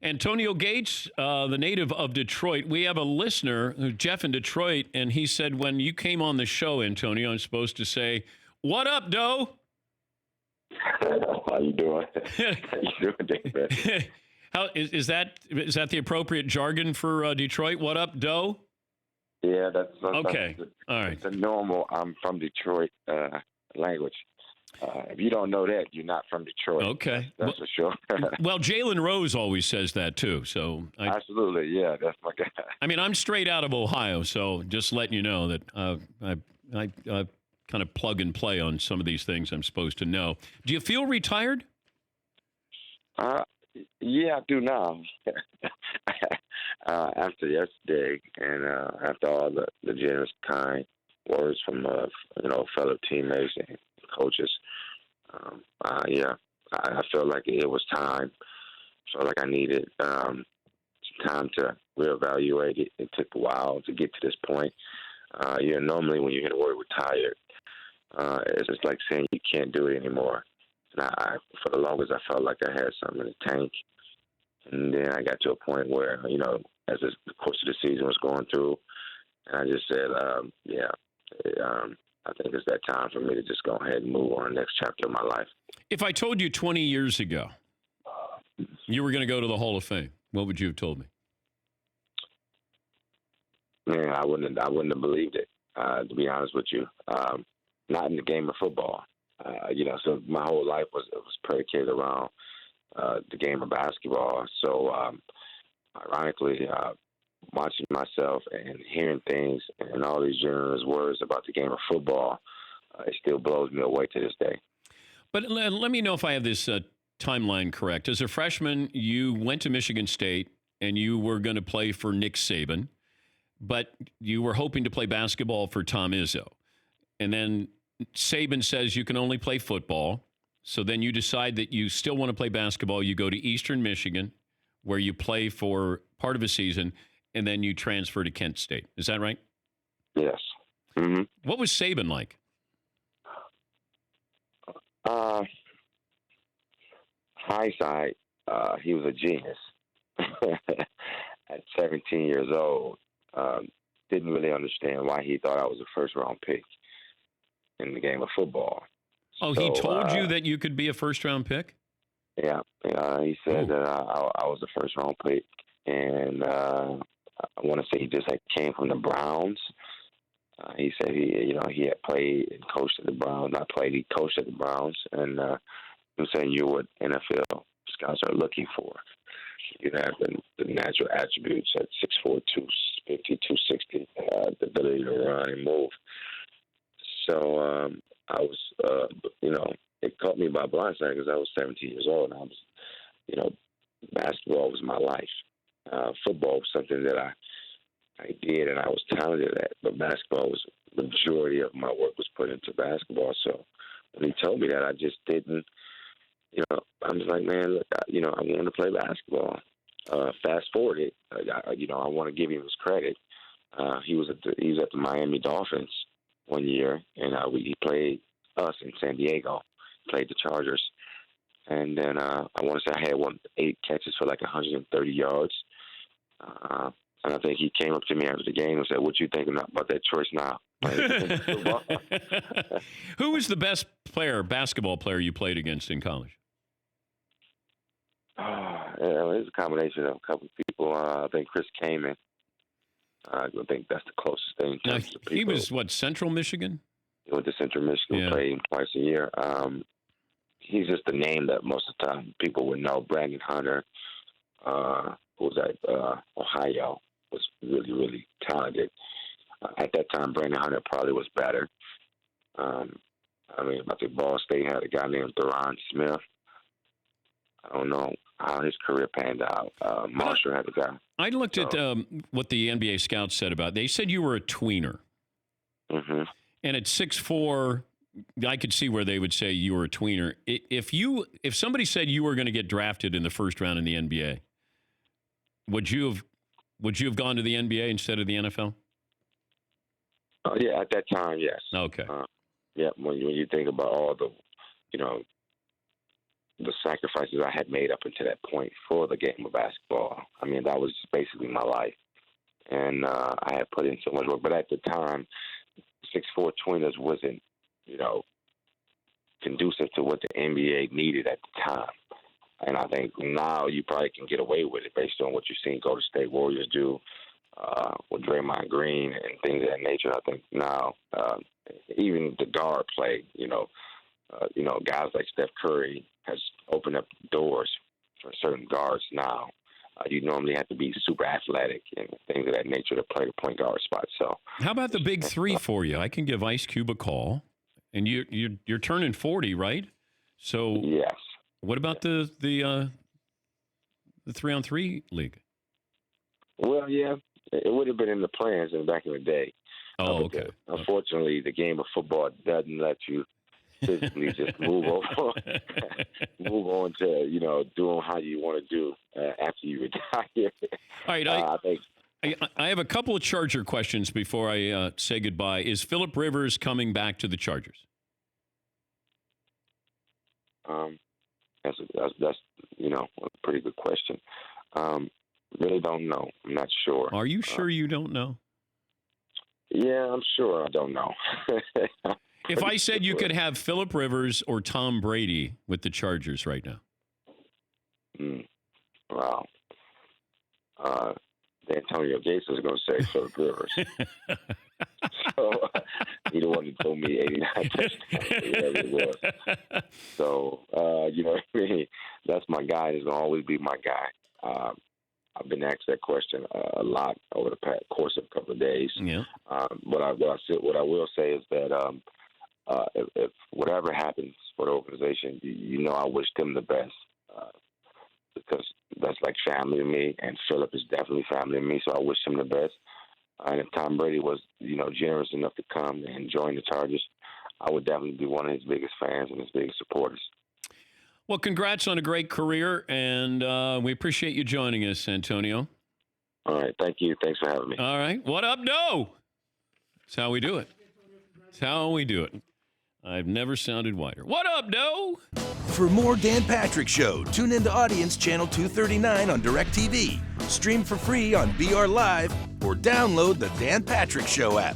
Antonio Gates, the native of Detroit. We have a listener, Jeff in Detroit, and he said when you came on the show, Antonio, I'm supposed to say, "What up, Doe?" How you doing? How you doing, David? How is that the appropriate jargon for Detroit? What up, Doe? Yeah, that's okay. All right. It's a normal. I'm from Detroit language. If you don't know that, you're not from Detroit. Okay, that's for sure. Well, Jalen Rose always says that too. So absolutely, yeah, that's my guy. I mean, I'm straight out of Ohio, so just letting you know that I kind of plug and play on some of these things I'm supposed to know. Do you feel retired? Yeah, I do now. After yesterday, and after all the generous, kind words from fellow teammates and coaches, yeah, I felt like it was time. Felt like I needed some time to reevaluate it. It took a while to get to this point. Normally when you hear the word retired, it's just like saying you can't do it anymore. And for the longest, I felt like I had something in the tank. And then I got to a point where, as the course of the season was going through, and I just said, I think it's that time for me to just go ahead and move on to the next chapter of my life. If I told you 20 years ago you were going to go to the Hall of Fame, what would you have told me? Man, I wouldn't have believed it, to be honest with you. Not in the game of football. So my whole life was predicated around the game of basketball. So, ironically, watching myself and hearing things and all these generous words about the game of football, it still blows me away to this day. But let me know if I have this timeline correct. As a freshman, you went to Michigan State and you were going to play for Nick Saban, but you were hoping to play basketball for Tom Izzo. And then Saban says you can only play football. So then you decide that you still want to play basketball. You go to Eastern Michigan, where you play for part of a season, and then you transfer to Kent State. Is that right? Yes. Mm-hmm. What was Saban like? Hindsight, he was a genius. At 17 years old, didn't really understand why he thought I was a first-round pick in the game of football. Oh, he told you that you could be a first-round pick? Yeah. He said that I was a first-round pick, and I want to say he just came from the Browns. He said he had played and coached at the Browns. Not played, he coached at the Browns, and he was saying you're what NFL scouts are looking for. You have the natural attributes at 6'4", 250, 260, the ability to run and move. So I was, it caught me by blindside because I was 17 years old, and I was, basketball was my life. Football was something that I did and I was talented at, but basketball was the majority of my work was put into basketball. So when he told me that, I just didn't, I was like, man, look, I want to play basketball. Fast forward it, I want to give him his credit. He was at the Miami Dolphins one year, and he played us in San Diego, played the Chargers. And then I want to say I had 8 catches for like 130 yards. And I think he came up to me after the game and said, "What you thinking about that choice now?" Who was the best basketball player you played against in college? It was a combination of a couple of people. I think Chris Kaman. I think that's the closest thing. In terms of people. He was, Central Michigan? He went to Central Michigan, yeah. Played him twice a year. He's just the name that most of the time people would know. Brandon Hunter, who was at Ohio, was really, really talented. At that time, Brandon Hunter probably was better. I think Ball State had a guy named Theron Smith. I don't know how his career panned out. Marshall had a guy. I looked at what the NBA scouts said about it. They said you were a tweener. Mm-hmm. And at 6'4", I could see where they would say you were a tweener. If somebody said you were going to get drafted in the first round in the NBA, would you have gone to the NBA instead of the NFL? Yeah, at that time, yes. Okay. Yeah, when you think about all the, the sacrifices I had made up until that point for the game of basketball. I mean, that was basically my life. And I had put in so much work. But at the time, 6'4" tweeners wasn't, conducive to what the NBA needed at the time. And I think now you probably can get away with it based on what you've seen Golden State Warriors do with Draymond Green and things of that nature. I think now even the guard play, guys like Steph Curry has opened up doors for certain guards now. You normally have to be super athletic and things of that nature to play the point guard spot. So, how about the big three for you? I can give Ice Cube a call, and you're turning 40, right? So yes. What about the 3-on-3 league? Well, yeah, it would have been in the plans back in the day. Oh, okay. Unfortunately, the game of football doesn't let you physically just move on to doing how you want to do after you retire. All right, I have a couple of Charger questions before I say goodbye. Is Phillip Rivers coming back to the Chargers? That's a pretty good question. Really don't know. I'm not sure. Are you sure you don't know? Yeah, I'm sure I don't know. If I said you could have Phillip Rivers or Tom Brady with the Chargers right now. Wow. Antonio Gates was going to say Phillip Rivers. So he the one who told me 89 touchdowns, whatever it was. So, you know what I mean? That's my guy. He's going to always be my guy. I've been asked that question a lot over the past course of a couple of days. Yeah. What I will say is that if whatever happens for the organization, I wish them the best because that's like family to me, and Phillip is definitely family to me, so I wish him the best. And if Tom Brady was, generous enough to come and join the Chargers, I would definitely be one of his biggest fans and his biggest supporters. Well, congrats on a great career, and we appreciate you joining us, Antonio. All right. Thank you. Thanks for having me. All right. What up, no? That's how we do it. That's how we do it. I've never sounded whiter. What up, no? For more Dan Patrick Show, tune into Audience Channel 239 on DirecTV. Stream for free on BR Live or download the Dan Patrick Show app.